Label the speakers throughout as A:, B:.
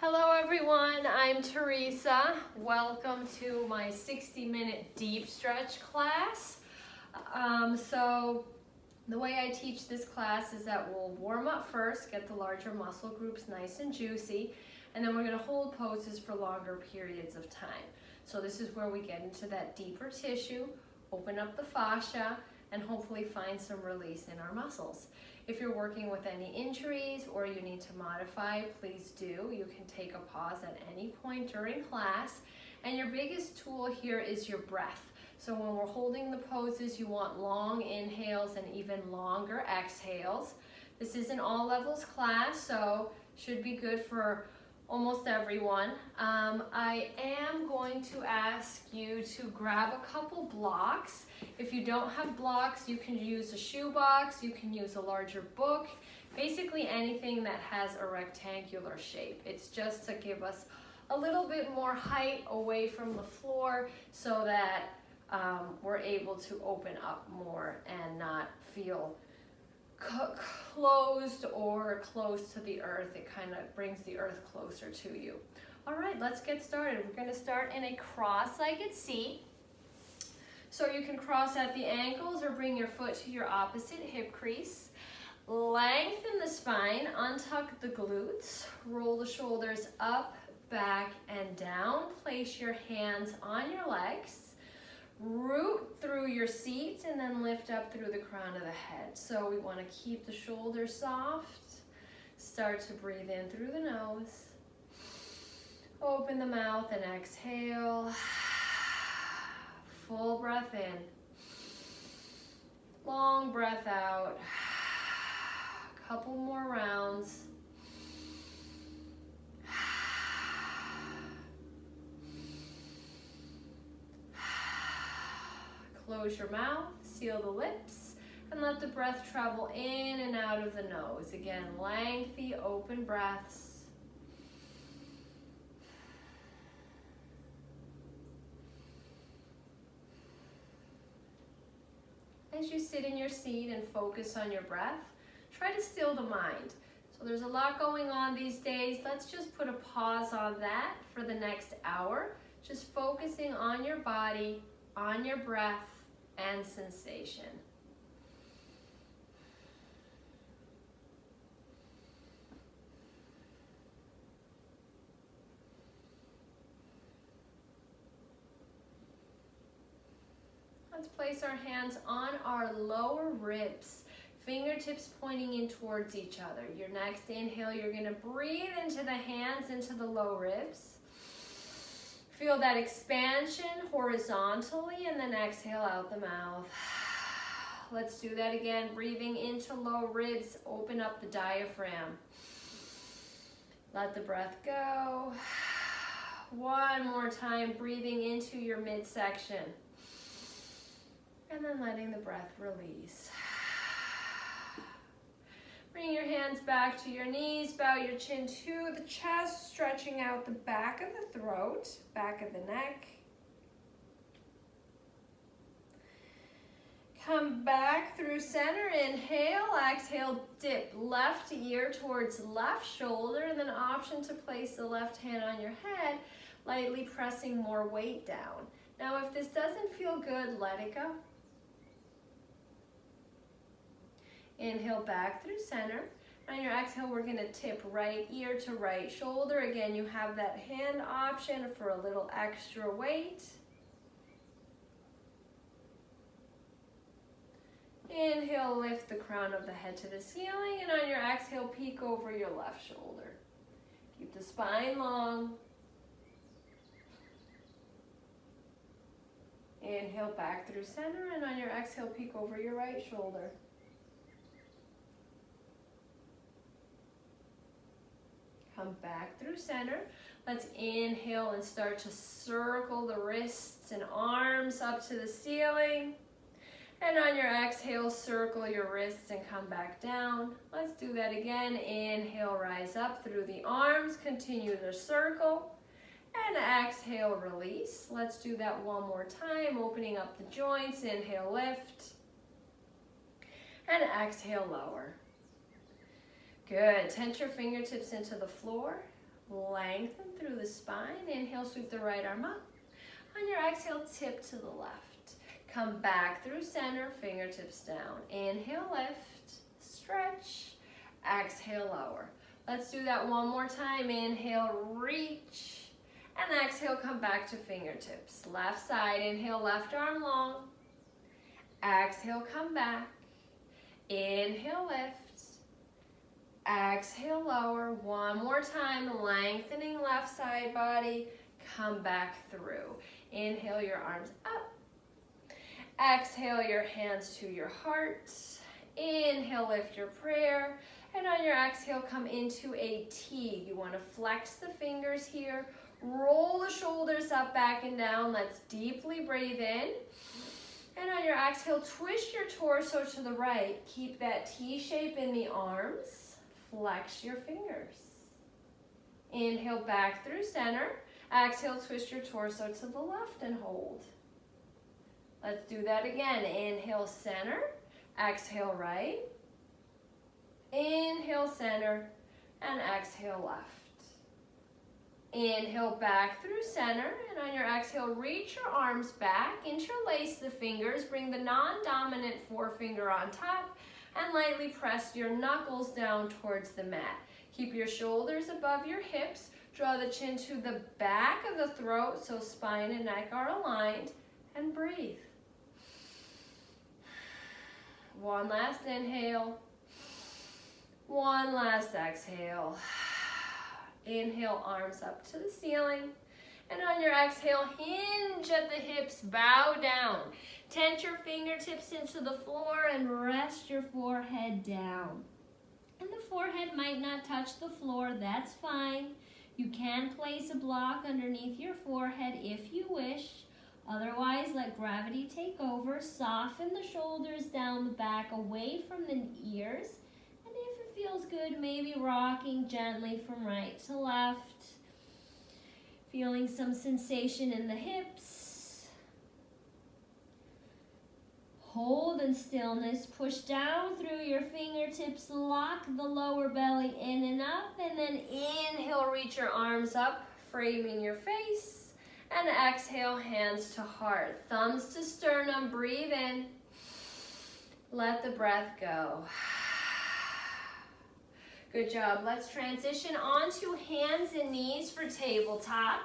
A: Hello everyone, I'm Teresa. Welcome to my 60-minute deep stretch class. So the way I teach this class is that we'll warm up first, get the larger muscle groups nice and juicy, and then we're going to hold poses for longer periods of time. So this is where we get into that deeper tissue, open up the fascia, and hopefully find some release in our muscles. If you're working with any injuries or you need to modify, please do. You can take a pause at any point during class. And your biggest tool here is your breath. So when we're holding the poses, you want long inhales and even longer exhales. This is an all levels class, so should be good for almost everyone. I am going to ask you to grab a couple blocks. If you don't have blocks, you can use a shoebox, you can use a larger book, basically anything that has a rectangular shape. It's just to give us a little bit more height away from the floor so that we're able to open up more and not feel closed or close to the earth. It kind of brings the earth closer to you. All right, let's get started. We're going to start in a cross-legged seat. So you can cross at the ankles or bring your foot to your opposite hip crease. Lengthen the spine, untuck the glutes, roll the shoulders up, back, and down. Place your hands on your legs. Root through your seat and then lift up through the crown of the head. So we want to keep the shoulders soft. Start to breathe in through the nose. Open the mouth and exhale. Full breath in. Long breath out. A couple more rounds. Close your mouth, seal the lips, and let the breath travel in and out of the nose. Again, lengthy, open breaths. As you sit in your seat and focus on your breath, try to still the mind. So there's a lot going on these days. Let's just put a pause on that for the next hour, just focusing on your body, on your breath, and sensation. Let's place our hands on our lower ribs, fingertips pointing in towards each other. Your next inhale, you're going to breathe into the hands, into the low ribs. Feel that expansion horizontally, and then exhale out the mouth. Let's do that again. Breathing into low ribs, open up the diaphragm. Let the breath go. One more time, breathing into your midsection. And then letting the breath release. Bring your hands back to your knees, bow your chin to the chest, stretching out the back of the throat, back of the neck. Come back through center, inhale, exhale, dip left ear towards left shoulder, and then option to place the left hand on your head, lightly pressing more weight down. Now if this doesn't feel good, let it go. Inhale back through center. On your exhale, we're going to tip right ear to right shoulder. Again, you have that hand option for a little extra weight. Inhale, lift the crown of the head to the ceiling, and on your exhale, peek over your left shoulder. Keep the spine long. Inhale back through center, and on your exhale, peek over your right shoulder. Come back through center. Let's inhale and start to circle the wrists and arms up to the ceiling. And on your exhale, circle your wrists and come back down. Let's do that again. Inhale, rise up through the arms. Continue to circle. And exhale, release. Let's do that one more time, opening up the joints. Inhale, lift. And exhale, lower. Good. Tent your fingertips into the floor. Lengthen through the spine. Inhale, sweep the right arm up. On your exhale, tip to the left. Come back through center, fingertips down. Inhale, lift, stretch. Exhale, lower. Let's do that one more time. Inhale, reach. And exhale, come back to fingertips. Left side, inhale, left arm long. Exhale, come back. Inhale, lift. Exhale, lower. One more time, lengthening left side body. Come back through. Inhale your arms up. Exhale your hands to your heart. Inhale, lift your prayer. And on your exhale, come into a T. You want to flex the fingers here. Roll the shoulders up, back, and down. Let's deeply breathe in. And on your exhale, twist your torso to the right. Keep that T shape in the arms. Flex your fingers. Inhale back through center. Exhale, twist your torso to the left and hold. Let's do that again. Inhale, center. Exhale, right. Inhale, center. And exhale, left. Inhale back through center, and on your exhale, reach your arms back, interlace the fingers, bring the non-dominant forefinger on top, and lightly press your knuckles down towards the mat. Keep your shoulders above your hips, draw the chin to the back of the throat so spine and neck are aligned, and breathe. One last inhale, one last exhale. Inhale, arms up to the ceiling. And on your exhale, hinge at the hips, bow down. Tent your fingertips into the floor and rest your forehead down. And the forehead might not touch the floor, that's fine. You can place a block underneath your forehead if you wish. Otherwise, let gravity take over. Soften the shoulders down the back, away from the ears. Feels good, maybe rocking gently from right to left. Feeling some sensation in the hips. Hold in stillness. Push down through your fingertips. Lock the lower belly in and up. And then inhale, reach your arms up, framing your face. And exhale, hands to heart. Thumbs to sternum. Breathe in. Let the breath go. Good job. Let's transition onto hands and knees for tabletop.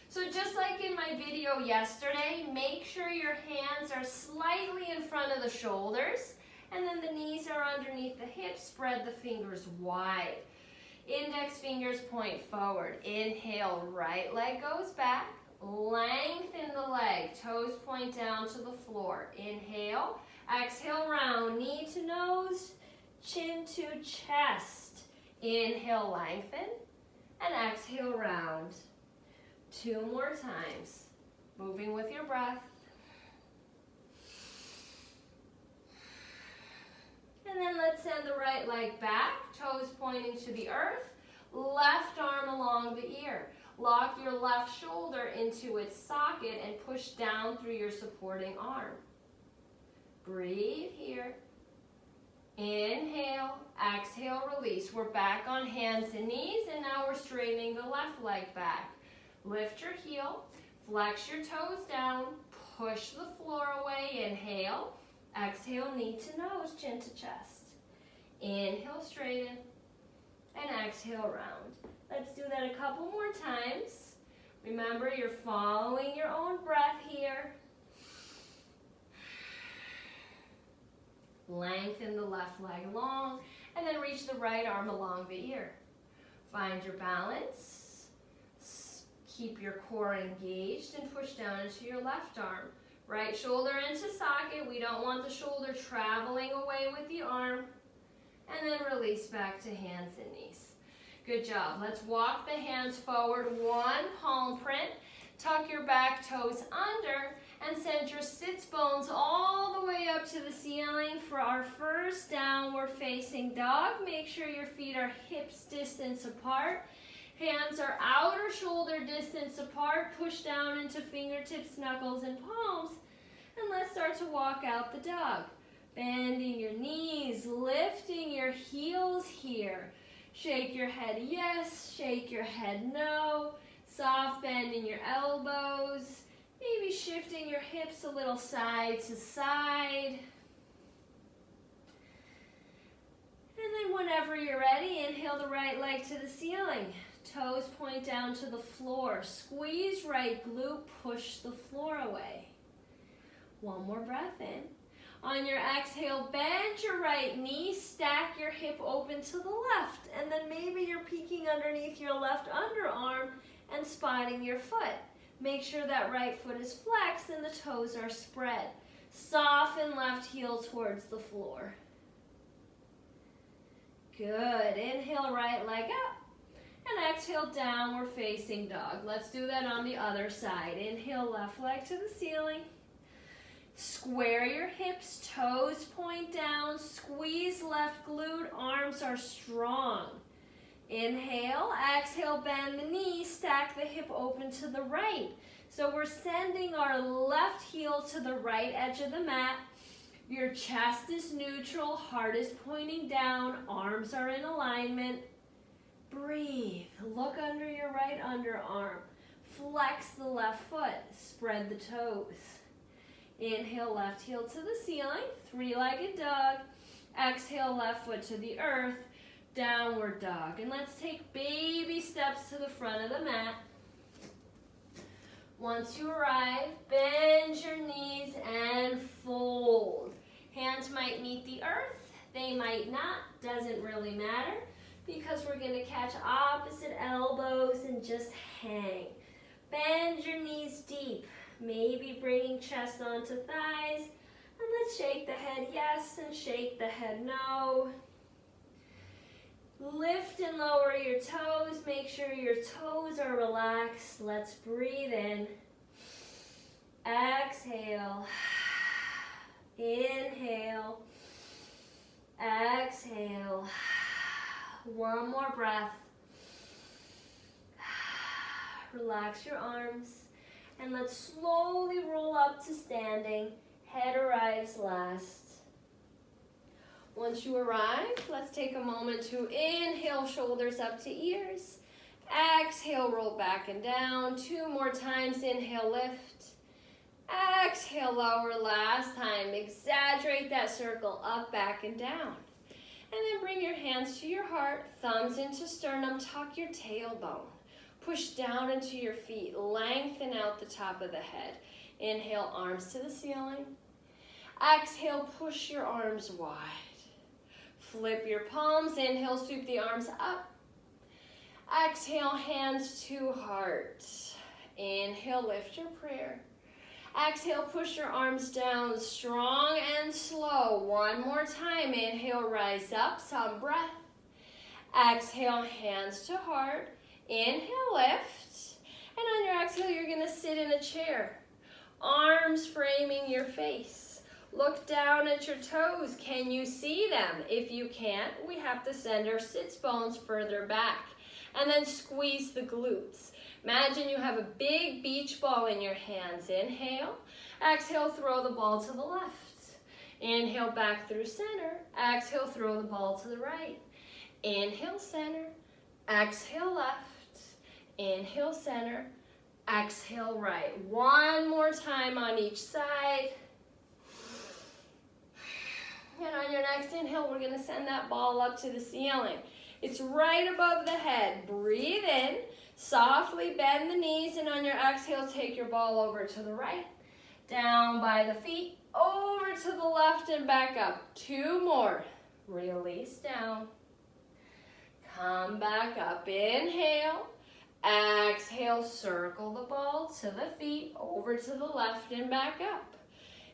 A: So just like in my video yesterday, make sure your hands are slightly in front of the shoulders, and then the knees are underneath the hips. Spread the fingers wide. Index fingers point forward. Inhale, right leg goes back. Lengthen the leg. Toes point down to the floor. Inhale. Exhale, round. Knee to nose, chin to chest. Inhale, lengthen, and exhale, round. 2 more times. Moving with your breath. And then let's send the right leg back, toes pointing to the earth, left arm along the ear. Lock your left shoulder into its socket and push down through your supporting arm. Breathe here. Inhale, exhale, release. We're back on hands and knees, and now we're straightening the left leg back. Lift your heel, flex your toes down, push the floor away. Inhale, exhale, knee to nose, chin to chest. Inhale, straighten, and exhale, round. Let's do that a couple more times. Remember, you're following your own breath here. Lengthen the left leg long, and then reach the right arm along the ear. Find your balance. Keep your core engaged and push down into your left arm. Right shoulder into socket. We don't want the shoulder traveling away with the arm. And then release back to hands and knees. Good job. Let's walk the hands forward. 1 palm print. Tuck your back toes under and send your sits bones all the way up to the ceiling for our first downward facing dog. Make sure your feet are hips distance apart. Hands are outer shoulder distance apart. Push down into fingertips, knuckles, and palms. And let's start to walk out the dog. Bending your knees, lifting your heels here. Shake your head yes, shake your head no. Soft bend in your elbows. Maybe shifting your hips a little side to side. And then whenever you're ready, inhale the right leg to the ceiling. Toes point down to the floor. Squeeze right glute, push the floor away. One more breath in. On your exhale, bend your right knee, stack your hip open to the left, and then maybe you're peeking underneath your left underarm and spotting your foot. Make sure that right foot is flexed and the toes are spread. Soften left heel towards the floor. Good. Inhale, right leg up. And exhale, downward facing dog. Let's do that on the other side. Inhale, left leg to the ceiling. Square your hips, toes point down. Squeeze left glute, arms are strong. Inhale, exhale, bend the knee, stack the hip open to the right. So we're sending our left heel to the right edge of the mat. Your chest is neutral, heart is pointing down, arms are in alignment. Breathe. Look under your right underarm. Flex the left foot. Spread the toes. Inhale, left heel to the ceiling. Three-legged dog. Exhale, left foot to the earth. Downward dog. And let's take baby steps to the front of the mat. Once you arrive, bend your knees and fold. Hands might meet the earth. They might not. Doesn't really matter, because we're going to catch opposite elbows and just hang. Bend your knees deep, maybe bringing chest onto thighs. And let's shake the head yes and shake the head no. Lift and lower your toes. Make sure your toes are relaxed. Let's breathe in. Exhale. Inhale. Exhale. One more breath. Relax your arms. And let's slowly roll up to standing. Head arrives last. Once you arrive, let's take a moment to inhale, shoulders up to ears. Exhale, roll back and down. 2 more times. Inhale, lift. Exhale, lower. Last time. Exaggerate that circle, up, back, and down. And then bring your hands to your heart, thumbs into sternum, tuck your tailbone. Push down into your feet, lengthen out the top of the head. Inhale, arms to the ceiling. Exhale, push your arms wide. Flip your palms, inhale, sweep the arms up. Exhale, hands to heart. Inhale, lift your prayer. Exhale, push your arms down, strong and slow. One more time. Inhale, rise up, some breath. Exhale, hands to heart. Inhale, lift. And on your exhale, you're going to sit in a chair. Arms framing your face. Look down at your toes. Can you see them? If you can't, we have to send our sits bones further back. And then squeeze the glutes. Imagine you have a big beach ball in your hands. Inhale. Exhale, throw the ball to the left. Inhale, back through center. Exhale, throw the ball to the right. Inhale, center. Exhale, left. Inhale, center. Exhale, right. One more time on each side. And on your next inhale, we're going to send that ball up to the ceiling. It's right above the head. Breathe in. Softly bend the knees, and on your exhale, take your ball over to the right. Down by the feet, over to the left and back up. 2 more. Release down. Come back up. Inhale. Exhale, circle the ball to the feet, over to the left and back up.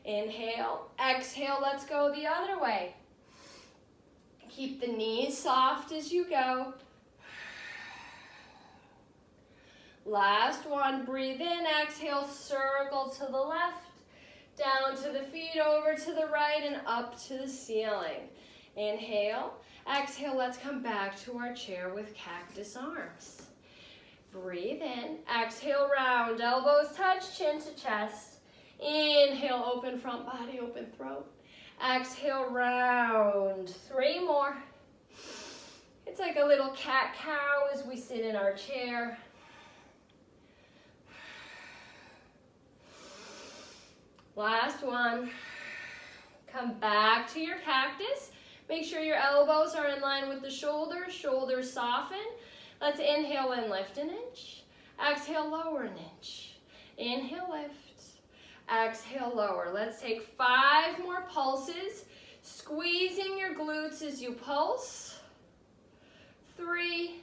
A: Inhale. Exhale, let's go the other way. Keep the knees soft as you go. Last one, breathe in, exhale, circle to the left, down to the feet, over to the right, and up to the ceiling. Inhale, exhale, let's come back to our chair with cactus arms. Breathe in, exhale, round, elbows touch, chin to chest. Inhale, open front body, open throat. Exhale, round. 3 more. It's like a little cat-cow as we sit in our chair. Last one. Come back to your cactus. Make sure your elbows are in line with the shoulders. Shoulders soften. Let's inhale and lift an inch. Exhale, lower an inch. Inhale, lift. Exhale, lower. Let's take 5 more pulses. Squeezing your glutes as you pulse. 3,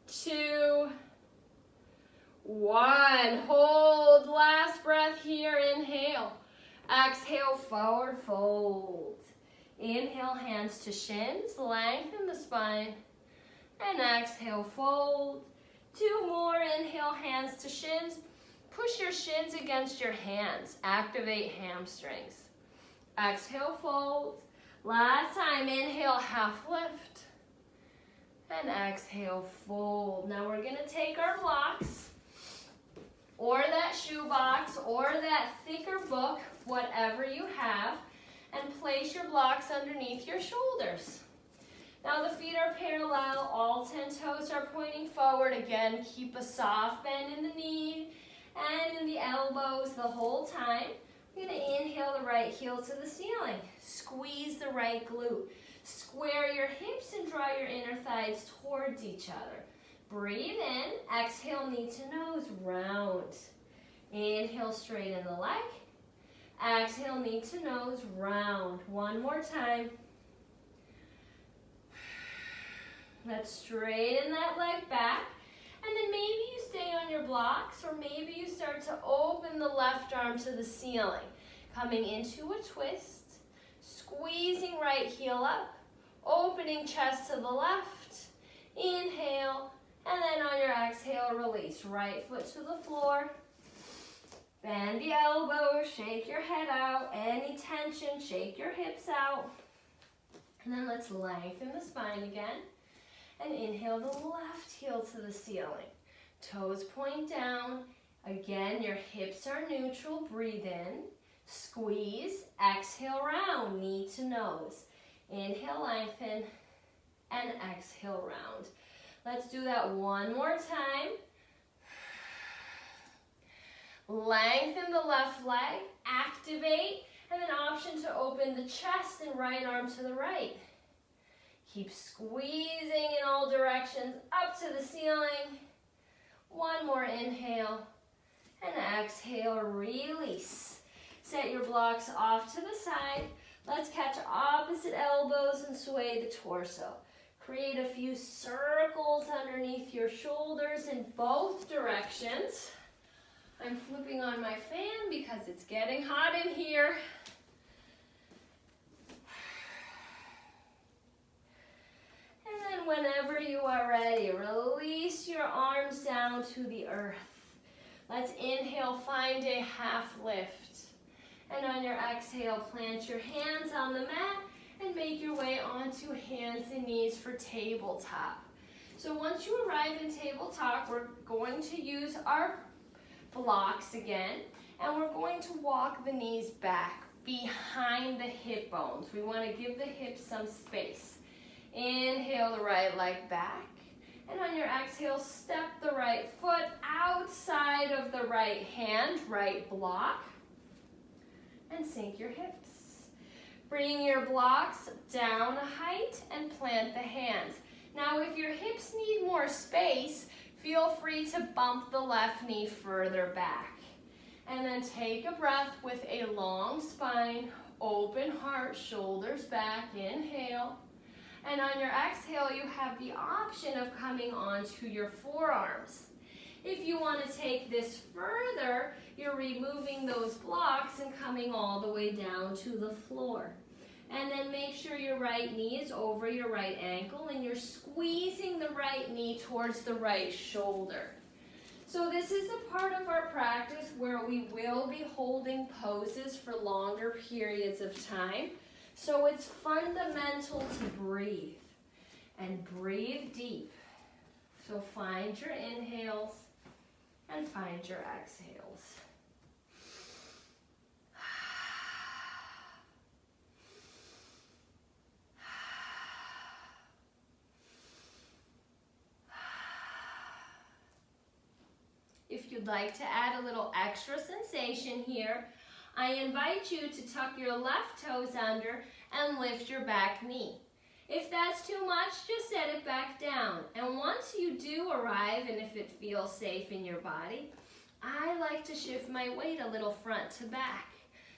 A: 2, 1. Hold. Last breath here. Inhale. Exhale, forward fold. Inhale, hands to shins. Lengthen the spine. And exhale, fold. 2 more. Inhale, hands to shins. Push your shins against your hands. Activate hamstrings. Exhale, fold. Last time, inhale, half lift. And exhale, fold. Now we're going to take our blocks, or that shoe box, or that thicker book, whatever you have, and place your blocks underneath your shoulders. Now the feet are parallel, all 10 toes are pointing forward. Again, keep a soft bend in the knee and in the elbows the whole time. We're going to inhale the right heel to the ceiling. Squeeze the right glute. Square your hips and draw your inner thighs towards each other. Breathe in. Exhale, knee to nose, round. Inhale, straighten the leg. Exhale, knee to nose, round. One more time. Let's straighten that leg back. And then maybe you stay on your blocks, or maybe you start to open the left arm to the ceiling. Coming into a twist, squeezing right heel up, opening chest to the left. Inhale, and then on your exhale, release. Right foot to the floor. Bend the elbows, shake your head out. Any tension, shake your hips out. And then let's lengthen the spine again. And inhale the left heel to the ceiling. Toes point down. Again, your hips are neutral. Breathe in. Squeeze. Exhale, round. Knee to nose. Inhale, lengthen. And exhale, round. Let's do that one more time. Lengthen the left leg. Activate. And then option to open the chest and right arm to the right. Keep squeezing in all directions, up to the ceiling. One more inhale, and exhale, release. Set your blocks off to the side. Let's catch opposite elbows and sway the torso. Create a few circles underneath your shoulders in both directions. I'm flipping on my fan because it's getting hot in here. Whenever you are ready, release your arms down to the earth. Let's inhale, find a half lift. And on your exhale, plant your hands on the mat and make your way onto hands and knees for tabletop. So once you arrive in tabletop, we're going to use our blocks again, and we're going to walk the knees back behind the hip bones. We want to give the hips some space. Inhale the right leg back. And on your exhale, step the right foot outside of the right hand, right block. And sink your hips. Bring your blocks down a height and plant the hands. Now if your hips need more space, feel free to bump the left knee further back. And then take a breath with a long spine, open heart, shoulders back. Inhale. And on your exhale, you have the option of coming onto your forearms. If you want to take this further, you're removing those blocks and coming all the way down to the floor. And then make sure your right knee is over your right ankle and you're squeezing the right knee towards the right shoulder. So this is a part of our practice where we will be holding poses for longer periods of time. So it's fundamental to breathe, and breathe deep. So find your inhales and find your exhales. you'd like to add a little extra sensation here, I invite you to tuck your left toes under and lift your back knee. If that's too much, just set it back down. And once you do arrive, and if it feels safe in your body, I like to shift my weight a little front to back.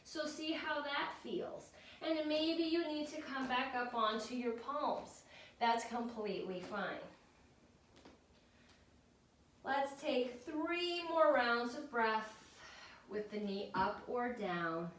A: So see how that feels. And maybe you need to come back up onto your palms. That's completely fine. Let's take 3 more rounds of breath with the knee up or down.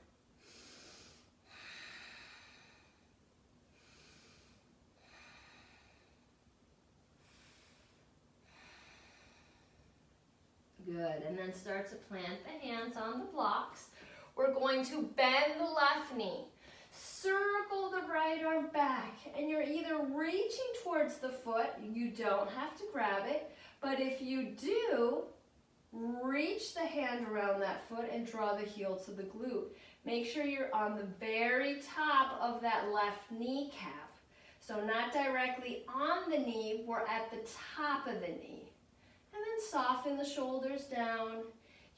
A: Good, and then start to plant the hands on the blocks. We're going to bend the left knee, circle the right arm back, and you're either reaching towards the foot, you don't have to grab it, but if you do, reach the hand around that foot and draw the heel to the glute. Make sure you're on the very top of that left kneecap. So not directly on the knee, we're at the top of the knee. And then soften the shoulders down.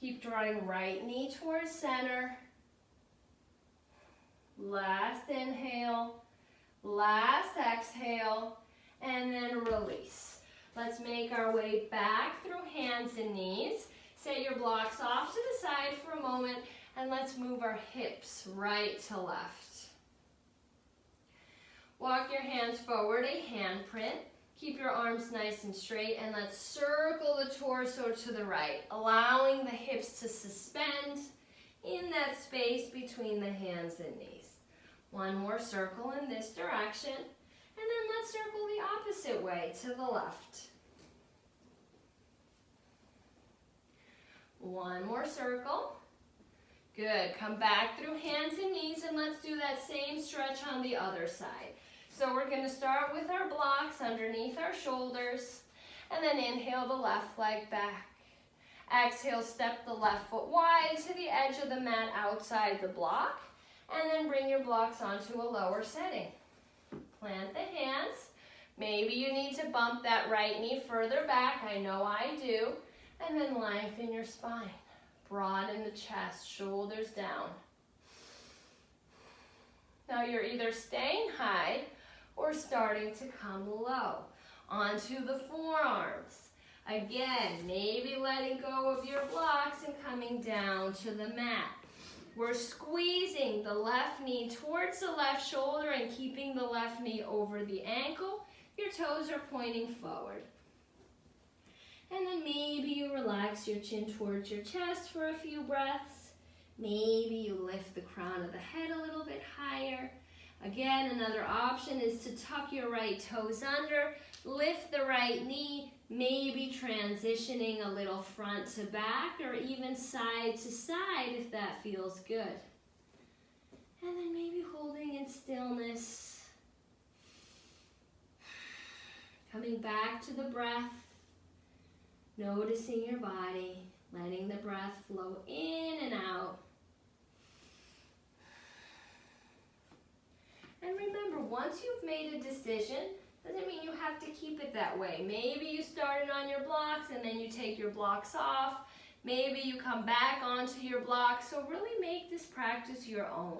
A: Keep drawing right knee towards center. Last inhale, last exhale, and then release. Let's make our way back through hands and knees. Set your blocks off to the side for a moment, and let's move our hips right to left. Walk your hands forward, a handprint. Keep your arms nice and straight, and let's circle the torso to the right, allowing the hips to suspend in that space between the hands and knees. One more circle in this direction, and then let's circle the opposite way to the left. One more circle. Good. Come back through hands and knees, and let's do that same stretch on the other side. So we're going to start with our blocks underneath our shoulders, and then inhale the left leg back. Exhale, step the left foot wide to the edge of the mat outside the block, and then bring your blocks onto a lower setting. Plant the hands. Maybe you need to bump that right knee further back. I know I do. And then lengthen your spine. Broaden the chest, shoulders down. Now you're either staying high or starting to come low onto the forearms. Again, maybe letting go of your blocks and coming down to the mat. We're squeezing the left knee towards the left shoulder and keeping the left knee over the ankle. Your toes are pointing forward. And then maybe you relax your chin towards your chest for a few breaths. Maybe you lift the crown of the head a little bit higher. Again, another option is to tuck your right toes under, lift the right knee, maybe transitioning a little front to back or even side to side if that feels good. And then maybe holding in stillness. Coming back to the breath. Noticing your body, letting the breath flow in and out. And remember, once you've made a decision, doesn't mean you have to keep it that way. Maybe you started on your blocks and then you take your blocks off. Maybe you come back onto your blocks. So really make this practice your own.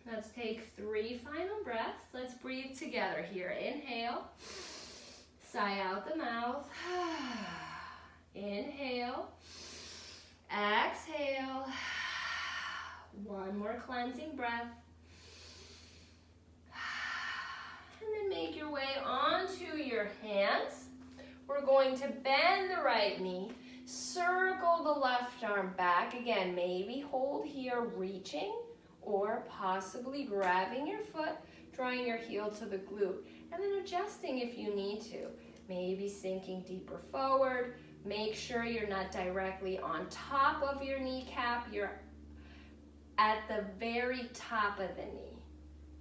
A: Let's take 3 final breaths. Let's breathe together here. Inhale, sigh out the mouth. Inhale, exhale. One more cleansing breath. And then make your way onto your hands. We're going to bend the right knee, circle the left arm back. Again, maybe hold here, reaching, or possibly grabbing your foot, drawing your heel to the glute, and then adjusting if you need to. Maybe sinking deeper forward. Make sure you're not directly on top of your kneecap. You're at the very top of the knee.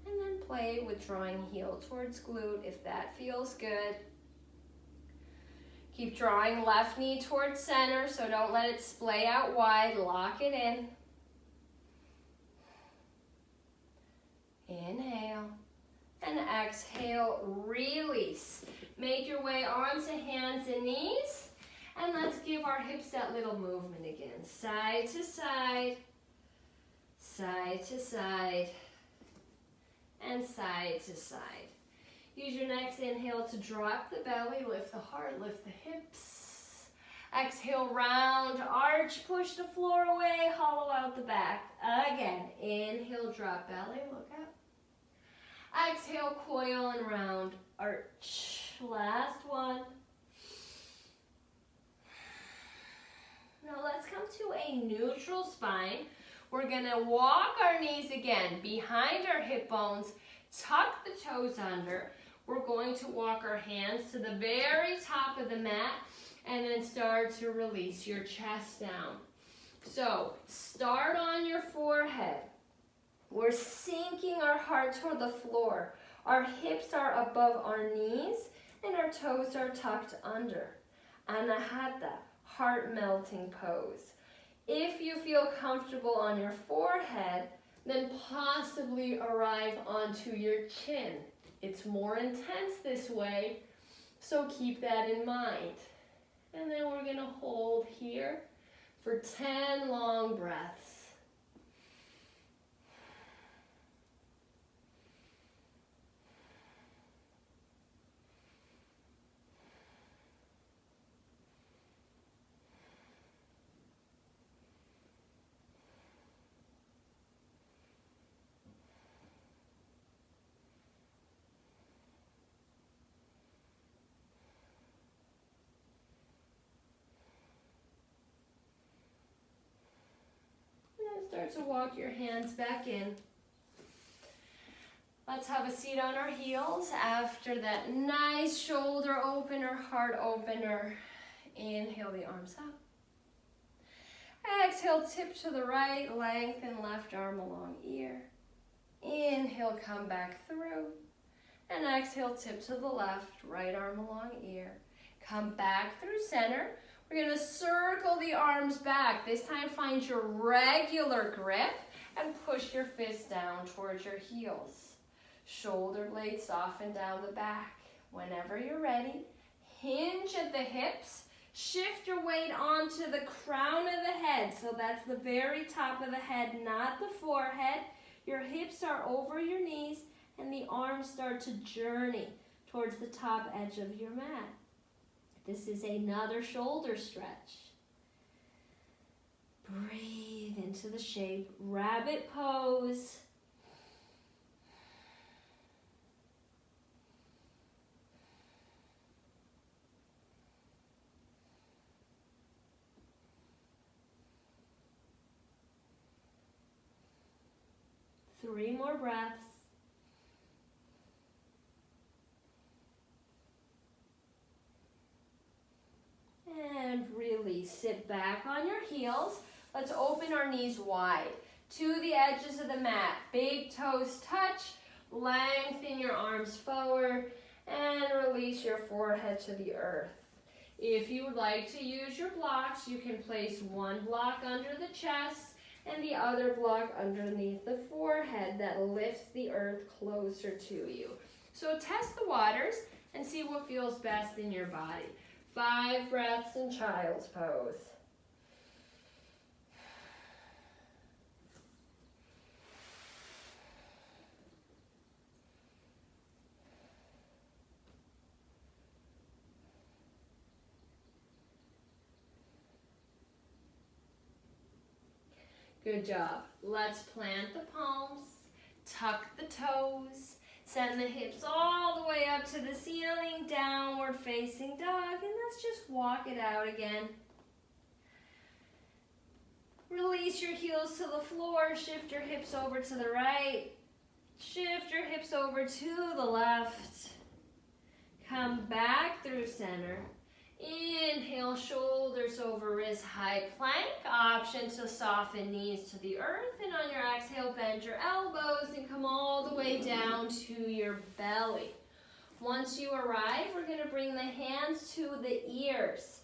A: And then play with drawing heel towards glute if that feels good. Keep drawing left knee towards center, so don't let it splay out wide. Lock it in. Inhale and exhale, release. Make your way onto hands and knees. And let's give our hips that little movement again. Side to side, side to side, and side to side. Use your next inhale to drop the belly, lift the heart, lift the hips. Exhale, round, arch, push the floor away, hollow out the back. Again, inhale, drop belly, look up. Exhale, coil and round, arch. Last one. Now let's come to a neutral spine. We're gonna walk our knees again behind our hip bones, tuck the toes under. We're going to walk our hands to the very top of the mat and then start to release your chest down. So start on your forehead. We're sinking our heart toward the floor. Our hips are above our knees and our toes are tucked under. Anahata, heart melting pose. If you feel comfortable on your forehead, then possibly arrive onto your chin. It's more intense this way, so keep that in mind. And then we're gonna hold here for 10 long breaths. Start to walk your hands back in. Let's have a seat on our heels after that nice shoulder opener, heart opener. Inhale the arms up. Exhale, tip to the right, lengthen left arm along ear. Inhale, come back through. And exhale, tip to the left, right arm along ear. Come back through center. We're going to circle the arms back. This time find your regular grip and push your fists down towards your heels. Shoulder blades soften down the back. Whenever you're ready, hinge at the hips. Shift your weight onto the crown of the head. So that's the very top of the head, not the forehead. Your hips are over your knees and the arms start to journey towards the top edge of your mat. This is another shoulder stretch. Breathe into the shape, rabbit pose. Three more breaths. And release. Sit back on your heels. Let's open our knees wide to the edges of the mat. Big toes touch. Lengthen your arms forward and release your forehead to the earth. If you would like to use your blocks, you can place one block under the chest and the other block underneath the forehead that lifts the earth closer to you. So test the waters and see what feels best in your body. 5 breaths in child's pose. Good job. Let's plant the palms, tuck the toes, send the hips all the way up to the ceiling, downward facing dog, and let's just walk it out again. Release your heels to the floor, shift your hips over to the right, shift your hips over to the left. Come back through center. Inhale, shoulders over wrist, high plank. Option to soften knees to the earth. And on your exhale, bend your elbows and come all the way down to your belly. Once you arrive, we're going to bring the hands to the ears.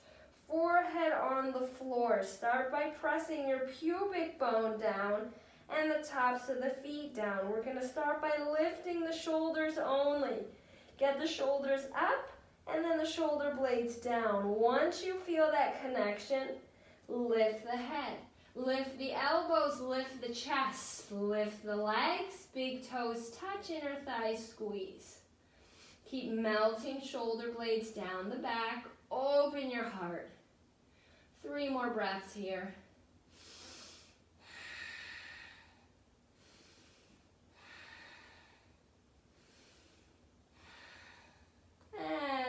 A: Forehead on the floor. Start by pressing your pubic bone down and the tops of the feet down. We're going to start by lifting the shoulders only. Get the shoulders up and then the shoulder blades down. Once you feel that connection, lift the head. Lift the elbows, lift the chest, lift the legs, big toes touch, inner thighs squeeze. Keep melting shoulder blades down the back, open your heart. 3 more breaths here.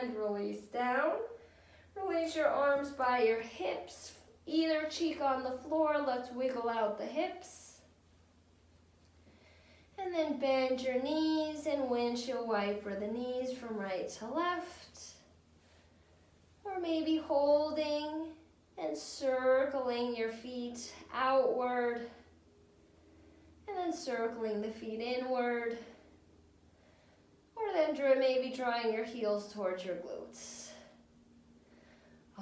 A: And release down. Release your arms by your hips. Either cheek on the floor, let's wiggle out the hips. And then bend your knees and windshield wiper the knees from right to left. Or maybe holding and circling your feet outward. And then circling the feet inward. Or then maybe drawing your heels towards your glutes.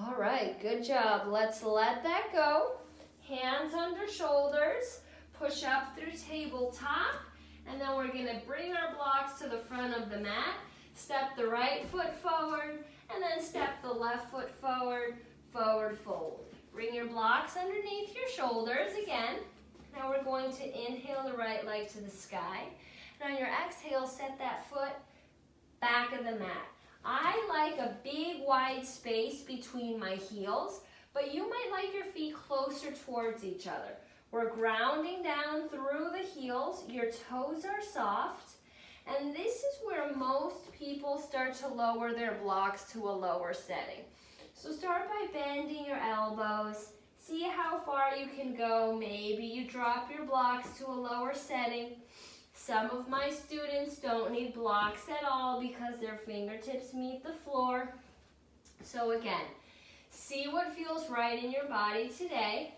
A: All right, good job. Let's let that go. Hands under shoulders, push up through tabletop, and then we're gonna bring our blocks to the front of the mat, step the right foot forward, and then step the left foot forward, forward fold. Bring your blocks underneath your shoulders again. Now we're going to inhale the right leg to the sky, and on your exhale, set that foot back of the mat. I like a big wide space between my heels, but you might like your feet closer towards each other. We're grounding down through the heels, your toes are soft, and this is where most people start to lower their blocks to a lower setting. So start by bending your elbows, see how far you can go. Maybe you drop your blocks to a lower setting. Some of my students don't need blocks at all because their fingertips meet the floor. So again, see what feels right in your body today.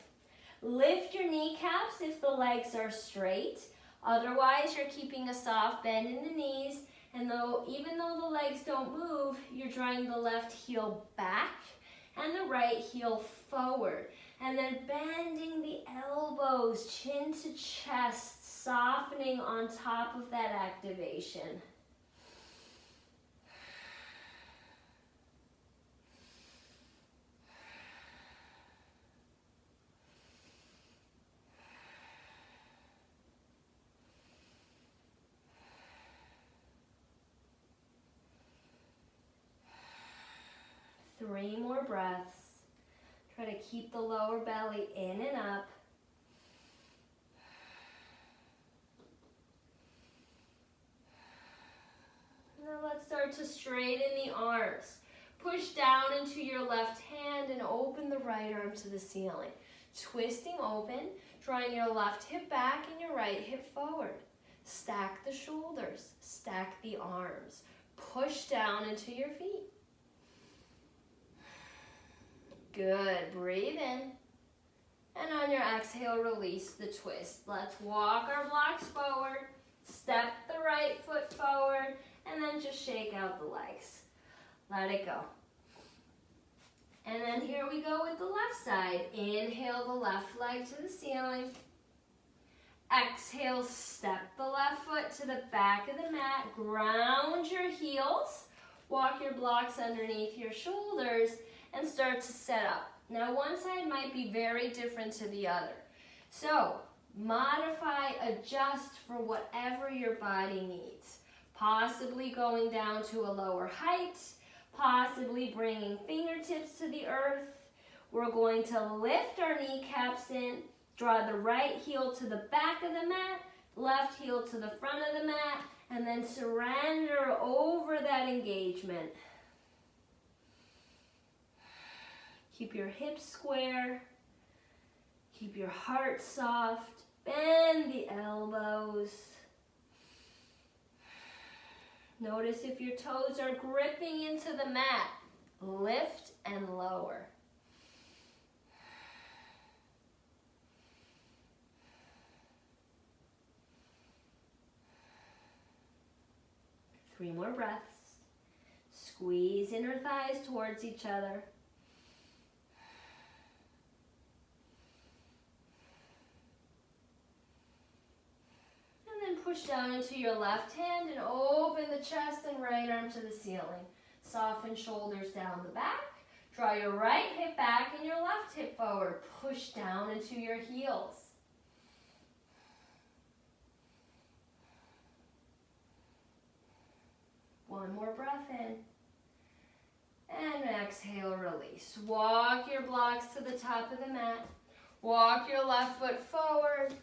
A: Lift your kneecaps if the legs are straight. Otherwise, you're keeping a soft bend in the knees. And even though the legs don't move, you're drawing the left heel back and the right heel forward. And then bending the elbows, chin to chest, softening on top of that activation. Three more breaths. Try to keep the lower belly in and up. Now let's start to straighten the arms. Push down into your left hand and open the right arm to the ceiling. Twisting open, drawing your left hip back and your right hip forward. Stack the shoulders, stack the arms. Push down into your feet. Good, breathe in. And on your exhale, release the twist. Let's walk our blocks forward, step the right foot forward, and then just shake out the legs. Let it go. And then here we go with the left side. Inhale the left leg to the ceiling. Exhale, step the left foot to the back of the mat. Ground your heels. Walk your blocks underneath your shoulders and start to set up. Now one side might be very different to the other. So modify, adjust for whatever your body needs. Possibly going down to a lower height, possibly bringing fingertips to the earth. We're going to lift our kneecaps in, draw the right heel to the back of the mat, left heel to the front of the mat, and then surrender over that engagement. Keep your hips square, keep your heart soft, bend the elbows. Notice if your toes are gripping into the mat, lift and lower. Three more breaths. Squeeze inner thighs towards each other. And then push push down into your left hand and open the chest and right arm to the ceiling. Soften shoulders down the back. Draw your right hip back and your left hip forward. Push down into your heels. One more breath in. And exhale, release. Walk your blocks to the top of the mat. Walk your left foot forward.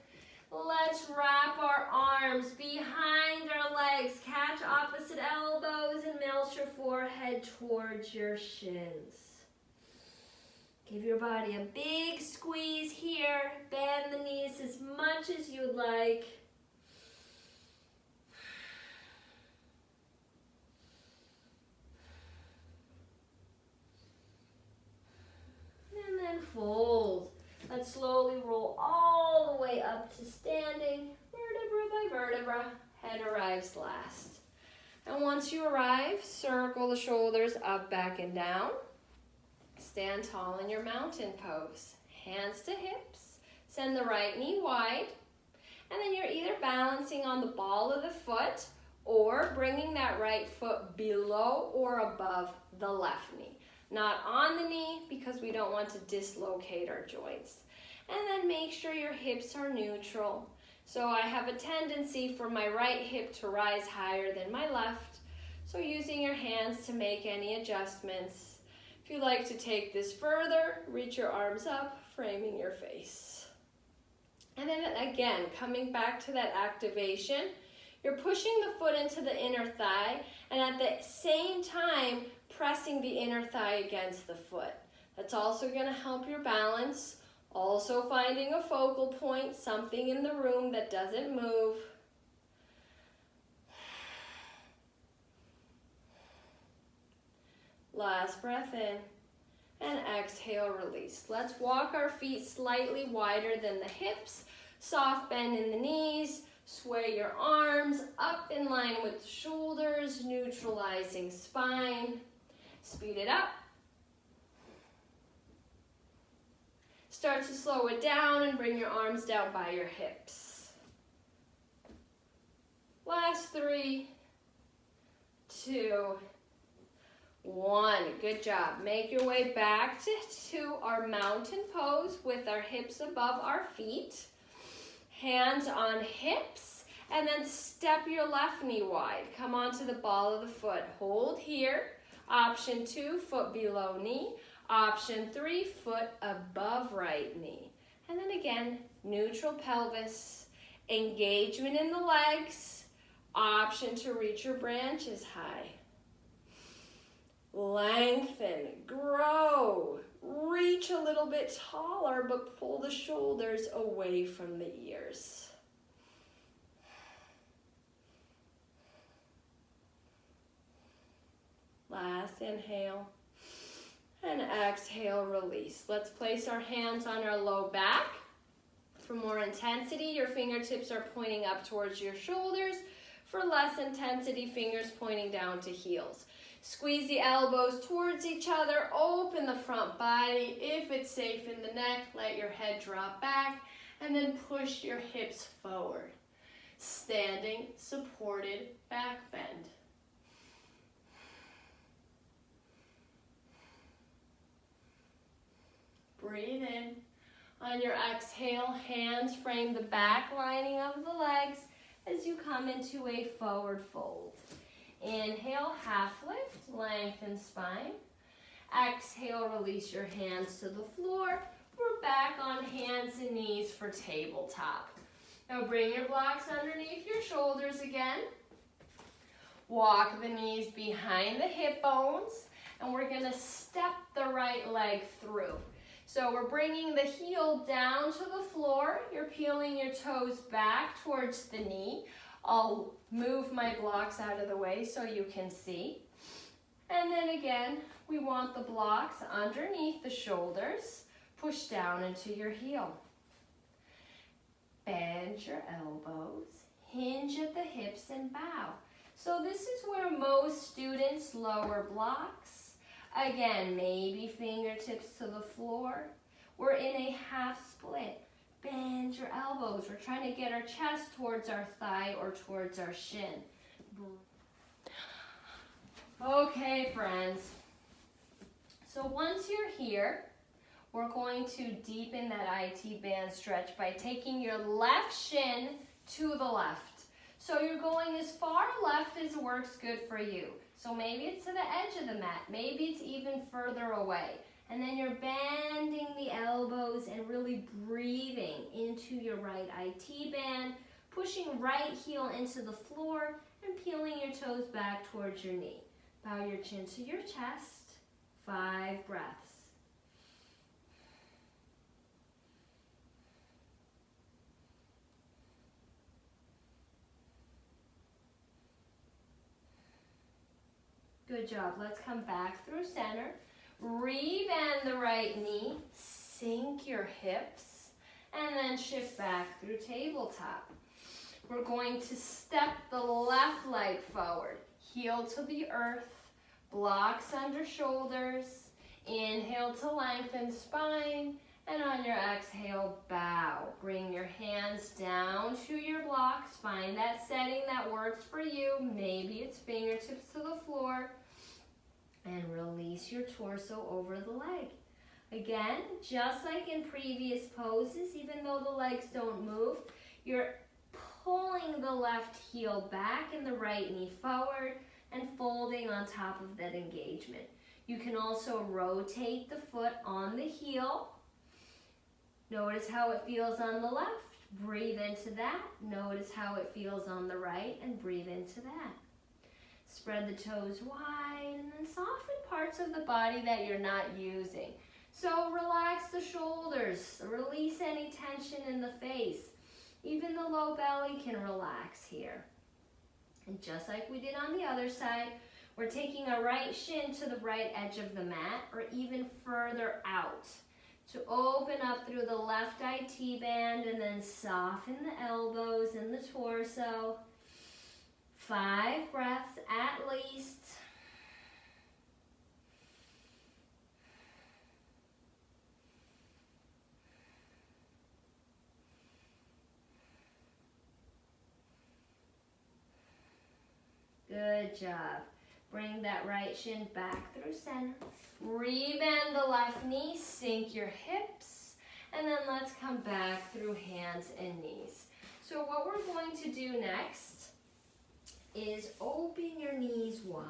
A: Let's wrap our arms behind our legs. Catch opposite elbows and melt your forehead towards your shins. Give your body a big squeeze here. Bend the knees as much as you'd like. And then fold. Let's slowly roll all the way up to standing, vertebra by vertebra. Head arrives last. And once you arrive, circle the shoulders up, back, and down. Stand tall in your mountain pose. Hands to hips. Send the right knee wide. And then you're either balancing on the ball of the foot or bringing that right foot below or above the left knee. Not on the knee because we don't want to dislocate our joints. And then make sure your hips are neutral. So I have a tendency for my right hip to rise higher than my left. So using your hands to make any adjustments. If you'd like to take this further, reach your arms up, framing your face. And then again, coming back to that activation, you're pushing the foot into the inner thigh and at the same time pressing the inner thigh against the foot. That's also going to help your balance. Also finding a focal point, something in the room that doesn't move. Last breath in and exhale, release. Let's walk our feet slightly wider than the hips. Soft bend in the knees. Sway your arms up in line with the shoulders, neutralizing spine. Speed it up. Start to slow it down and bring your arms down by your hips. Last 3, 2, 1. Good job. Make your way back to our mountain pose with our hips above our feet. Hands on hips. And then step your left knee wide. Come onto the ball of the foot. Hold here. Option 2, foot below knee. Option 3, foot above right knee. And then again, neutral pelvis, engagement in the legs, option to reach your branches high. Lengthen, grow, reach a little bit taller, but pull the shoulders away from the ears. Last inhale. And exhale, release. Let's place our hands on our low back. For more intensity, your fingertips are pointing up towards your shoulders. For less intensity, fingers pointing down to heels. Squeeze the elbows towards each other. Open the front body. If it's safe in the neck, let your head drop back. And then push your hips forward. Standing, supported, back bend. Breathe in. On your exhale, hands frame the back lining of the legs as you come into a forward fold. Inhale, half lift, lengthen spine. Exhale, release your hands to the floor. We're back on hands and knees for tabletop. Now bring your blocks underneath your shoulders again. Walk the knees behind the hip bones, and we're going to step the right leg through. So we're bringing the heel down to the floor. You're peeling your toes back towards the knee. I'll move my blocks out of the way so you can see. And then again, we want the blocks underneath the shoulders. Push down into your heel. Bend your elbows. Hinge at the hips and bow. So this is where most students lower blocks. Again, maybe fingertips to the floor. We're in a half split. Bend your elbows. We're trying to get our chest towards our thigh or towards our shin. Okay, friends. So once you're here, we're going to deepen that IT band stretch by taking your left shin to the left. So you're going as far left as works good for you. So maybe it's to the edge of the mat. Maybe it's even further away. And then you're bending the elbows and really breathing into your right IT band, pushing right heel into the floor and peeling your toes back towards your knee. Bow your chin to your chest. 5 breaths. Good job. Let's come back through center. Rebend the right knee. Sink your hips. And then shift back through tabletop. We're going to step the left leg forward. Heel to the earth. Blocks under shoulders. Inhale to lengthen spine. And on your exhale, bow. Bring your hands down to your blocks. Find that setting that works for you. Maybe it's fingertips to the floor. And release your torso over the leg. Again, just like in previous poses, even though the legs don't move, you're pulling the left heel back and the right knee forward and folding on top of that engagement. You can also rotate the foot on the heel. Notice how it feels on the left. Breathe into that. Notice how it feels on the right and breathe into that. Spread the toes wide and then soften parts of the body that you're not using. So relax the shoulders. Release any tension in the face. Even the low belly can relax here. And just like we did on the other side, we're taking our right shin to the right edge of the mat or even further out to open up through the left IT band and then soften the elbows and the torso. 5 breaths at least. Good job. Bring that right shin back through center. Rebend the left knee, sink your hips, and then let's come back through hands and knees. So what we're going to do next is open your knees wide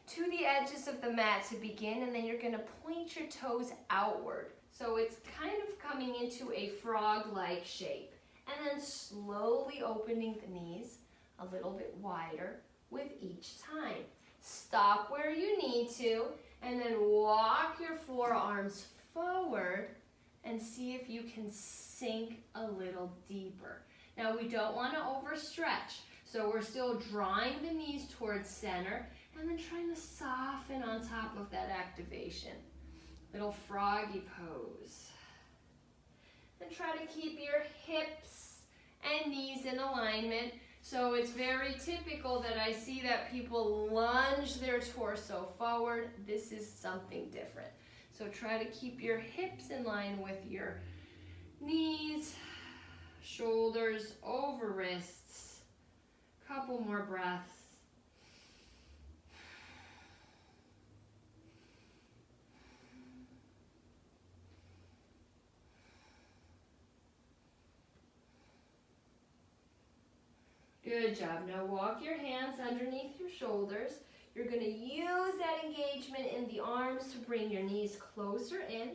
A: to the edges of the mat to begin, and then you're going to point your toes outward. So it's kind of coming into a frog-like shape, and then slowly opening the knees a little bit wider with each time. Stop where you need to, and then walk your forearms forward and see if you can sink a little deeper. Now we don't want to overstretch, so we're still drawing the knees towards center and then trying to soften on top of that activation. Little froggy pose. And try to keep your hips and knees in alignment. So it's very typical that I see that people lunge their torso forward. This is something different. So try to keep your hips in line with your knees, shoulders over wrists. Couple more breaths. Good job. Now walk your hands underneath your shoulders. You're going to use that engagement in the arms to bring your knees closer in.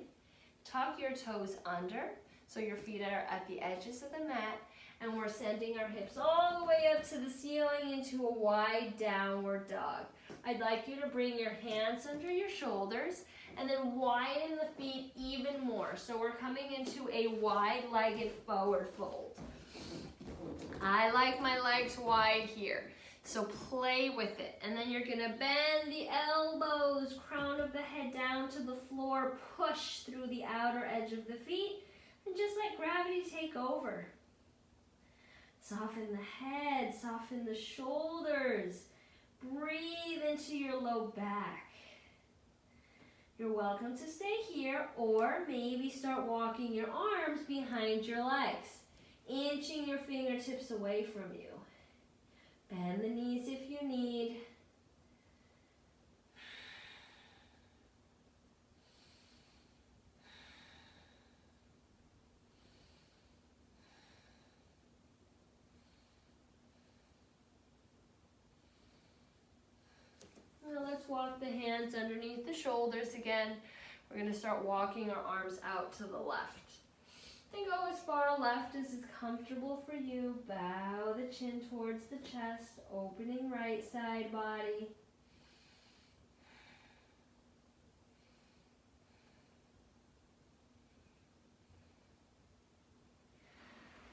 A: Tuck your toes under so your feet are at the edges of the mat. And we're sending our hips all the way up to the ceiling into a wide downward dog. I'd like you to bring your hands under your shoulders and then widen the feet even more. So we're coming into a wide-legged forward fold. I like my legs wide here, so play with it. And then you're gonna bend the elbows, crown of the head down to the floor, push through the outer edge of the feet, and just let gravity take over. Soften the head, soften the shoulders. Breathe into your low back.
B: You're welcome to stay here, or maybe start walking your arms behind your legs, inching your fingertips away from you. Bend the knees if you need. Now let's walk the hands underneath the shoulders again. We're going to start walking our arms out to the left. Then go as far left as is comfortable for you. Bow the chin towards the chest, opening right side body.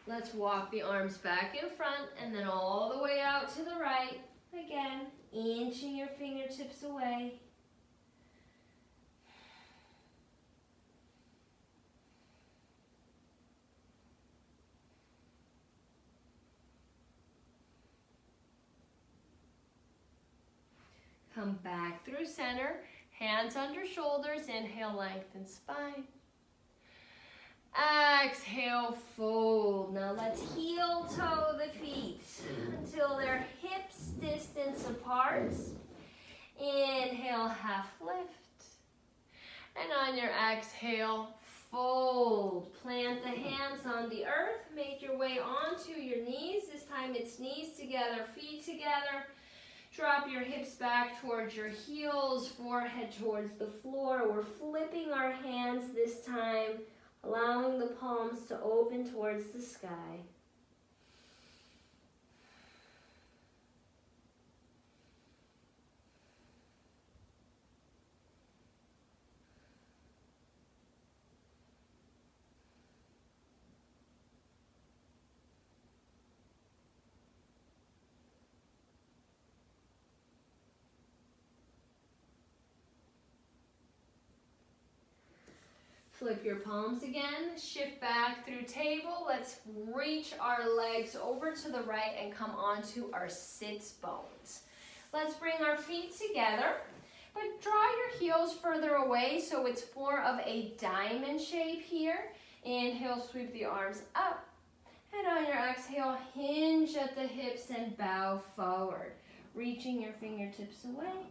B: Let's walk the arms back in front and then all the way out to the right. Again, inching your fingertips away. Come back through center, hands under shoulders, inhale, lengthen spine. Exhale, fold. Now let's heel toe the feet until they're hips distance apart. Inhale, half lift. And on your exhale, fold. Plant the hands on the earth. Make your way onto your knees. This time it's knees together, feet together. Drop your hips back towards your heels, forehead towards the floor. We're flipping our hands this time, allowing the palms to open towards the sky. Flip your palms again, shift back through table. Let's reach our legs over to the right and come onto our sits bones. Let's bring our feet together, but draw your heels further away so it's more of a diamond shape here. Inhale, sweep the arms up. And on your exhale, hinge at the hips and bow forward. Reaching your fingertips away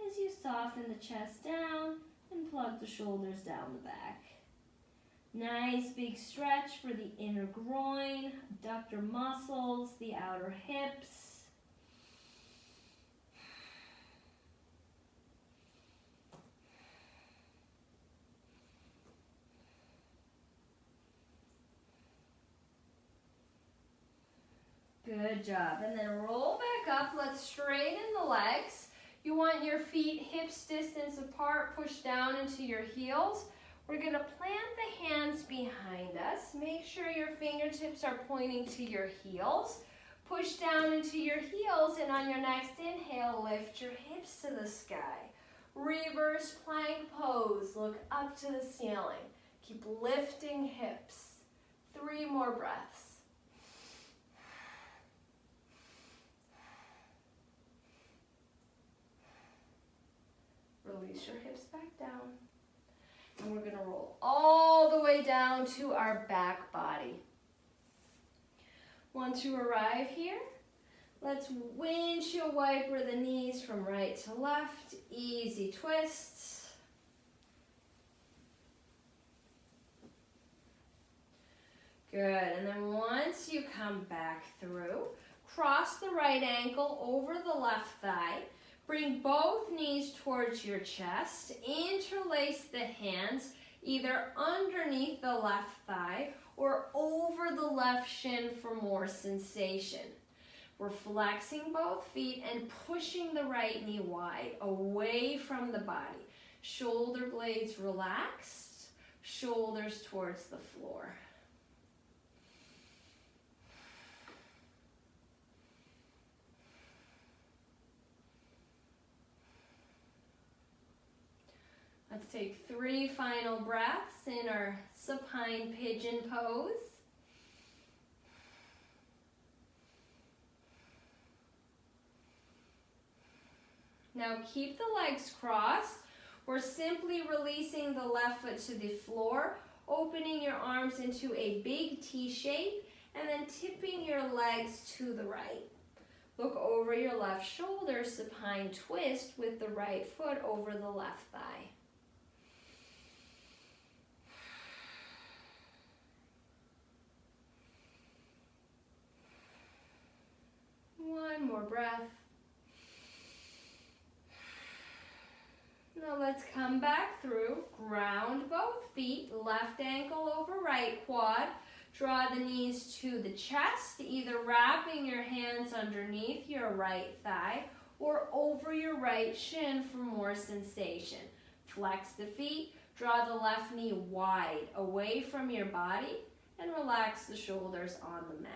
B: as you soften the chest down and plug the shoulders down the back. Nice big stretch for the inner groin, abductor muscles, the outer hips. Good job. And then roll back up. Let's straighten the legs. You want your feet hips distance apart, push down into your heels. We're going to plant the hands behind us. Make sure your fingertips are pointing to your heels. Push down into your heels, and on your next inhale, lift your hips to the sky. Reverse plank pose. Look up to the ceiling. Keep lifting hips. 3 more breaths. Release your hips back down. And we're going to roll all the way down to our back body. Once you arrive here, let's windshield wiper the knees from right to left. Easy twists. Good. And then once you come back through, cross the right ankle over the left thigh. Bring both knees towards your chest. Interlace the hands either underneath the left thigh or over the left shin for more sensation. We're flexing both feet and pushing the right knee wide away from the body. Shoulder blades relaxed, shoulders towards the floor. Let's take 3 final breaths in our supine pigeon pose. Now keep the legs crossed. We're simply releasing the left foot to the floor, opening your arms into a big T shape, and then tipping your legs to the right. Look over your left shoulder, supine twist with the right foot over the left thigh. One more breath. Now let's come back through. Ground both feet, left ankle over right quad. Draw the knees to the chest, either wrapping your hands underneath your right thigh or over your right shin for more sensation. Flex the feet, draw the left knee wide away from your body, and relax the shoulders on the mat.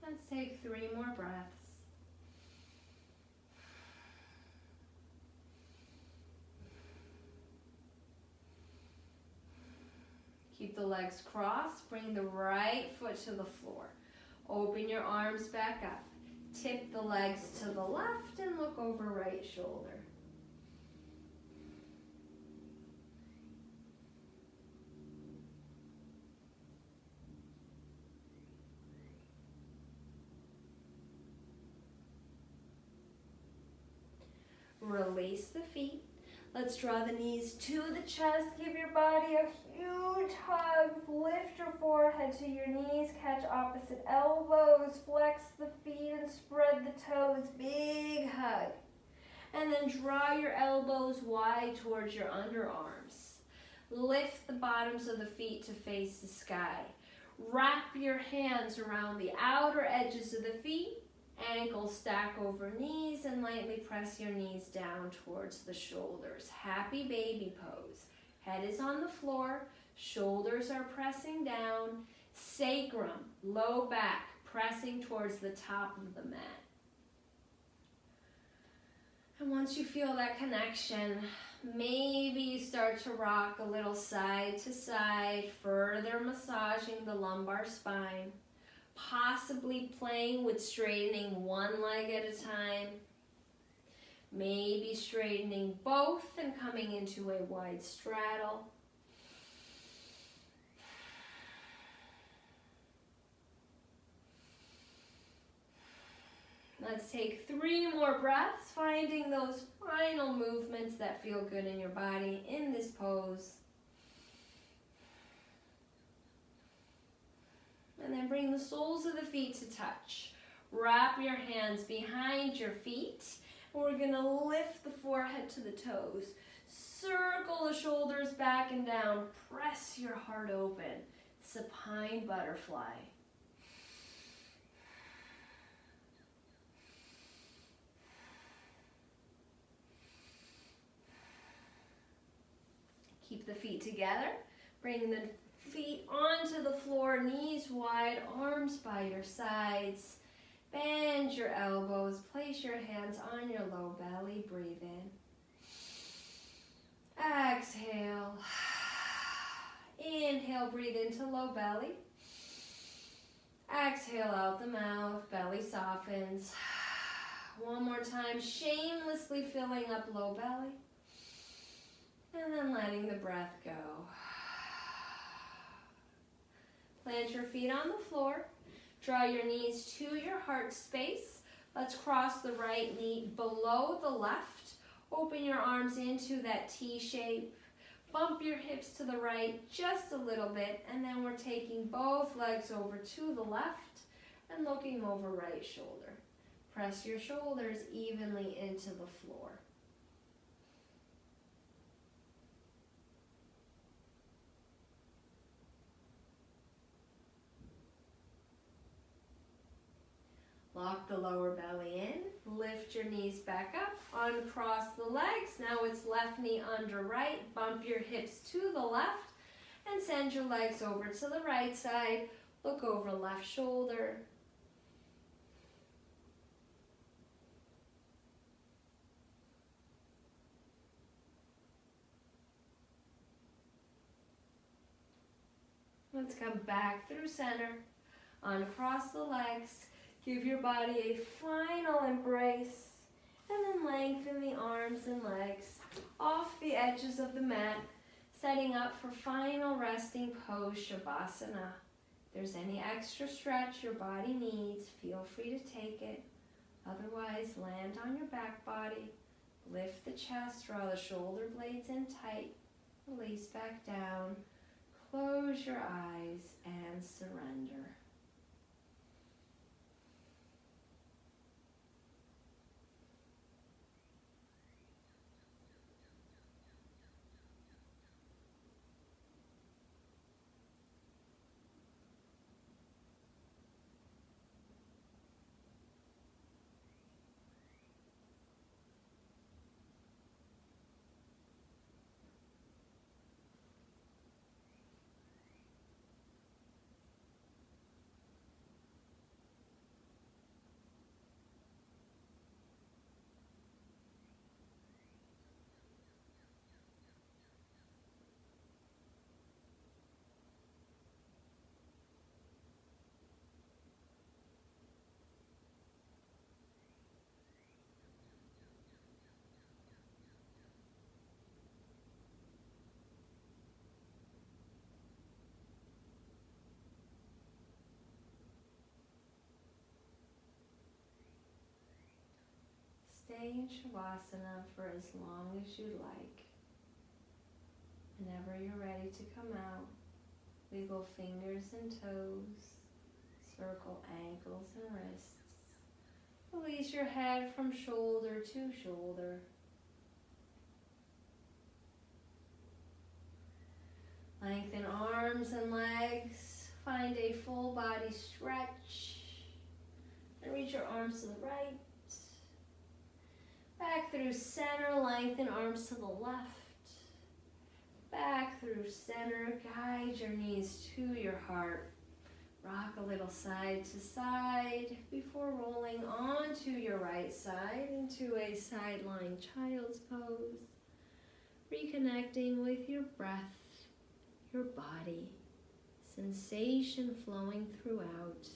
B: Let's take 3 more breaths. Keep the legs crossed. Bring the right foot to the floor. Open your arms back up. Tip the legs to the left and look over right shoulder. Release the feet. Let's draw the knees to the chest. Give your body a huge hug. Lift your forehead to your knees. Catch opposite elbows. Flex the feet and spread the toes. Big hug. And then draw your elbows wide towards your underarms. Lift the bottoms of the feet to face the sky. Wrap your hands around the outer edges of the feet. Ankles stack over knees and lightly press your knees down towards the shoulders. Happy baby pose. Head is on the floor, shoulders are pressing down, sacrum, low back, pressing towards the top of the mat. And once you feel that connection, maybe you start to rock a little side to side, further massaging the lumbar spine. Possibly playing with straightening one leg at a time. Maybe straightening both and coming into a wide straddle. Let's take 3 more breaths, finding those final movements that feel good in your body in this pose. And then bring the soles of the feet to touch. Wrap your hands behind your feet. And we're going to lift the forehead to the toes. Circle the shoulders back and down. Press your heart open. Supine butterfly. Keep the feet together. Bring the feet onto the floor, knees wide, arms by your sides. Bend your elbows, place your hands on your low belly, breathe in. Exhale. Inhale, breathe into low belly. Exhale out the mouth, belly softens. One more time, shamelessly filling up low belly. And then letting the breath go. Plant your feet on the floor. Draw your knees to your heart space. Let's cross the right knee below the left. Open your arms into that T shape. Bump your hips to the right just a little bit. And then we're taking both legs over to the left and looking over right shoulder. Press your shoulders evenly into the floor. Lock the lower belly in, lift your knees back up, uncross the legs. Now it's left knee under right, bump your hips to the left, and send your legs over to the right side. Look over left shoulder. Let's come back through center, uncross the legs, give your body a final embrace, and then lengthen the arms and legs off the edges of the mat, setting up for final resting pose, Shavasana. If there's any extra stretch your body needs, feel free to take it. Otherwise, land on your back body, lift the chest, draw the shoulder blades in tight, release back down, close your eyes and surrender. Stay in Shavasana for as long as you like. Whenever you're ready to come out, wiggle fingers and toes, circle ankles and wrists. Release your head from shoulder to shoulder. Lengthen arms and legs. Find a full body stretch. And reach your arms to the right. Back through center, lengthen arms to the left. Back through center, guide your knees to your heart. Rock a little side to side before rolling onto your right side into a side lying child's pose. Reconnecting with your breath, your body, sensation flowing throughout.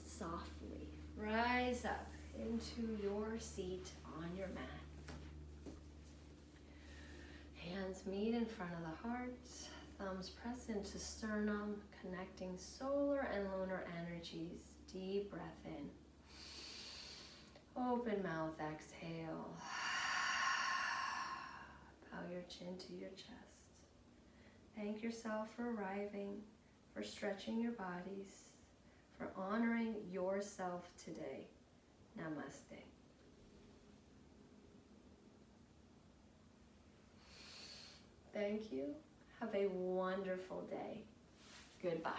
B: Softly rise up into your seat on your mat. Hands meet in front of the heart, thumbs press into sternum, connecting solar and lunar energies. Deep breath in. Open mouth, exhale. Bow your chin to your chest. Thank yourself for arriving, for stretching your bodies, for honoring yourself today. Namaste. Thank you. Have a wonderful day. Goodbye.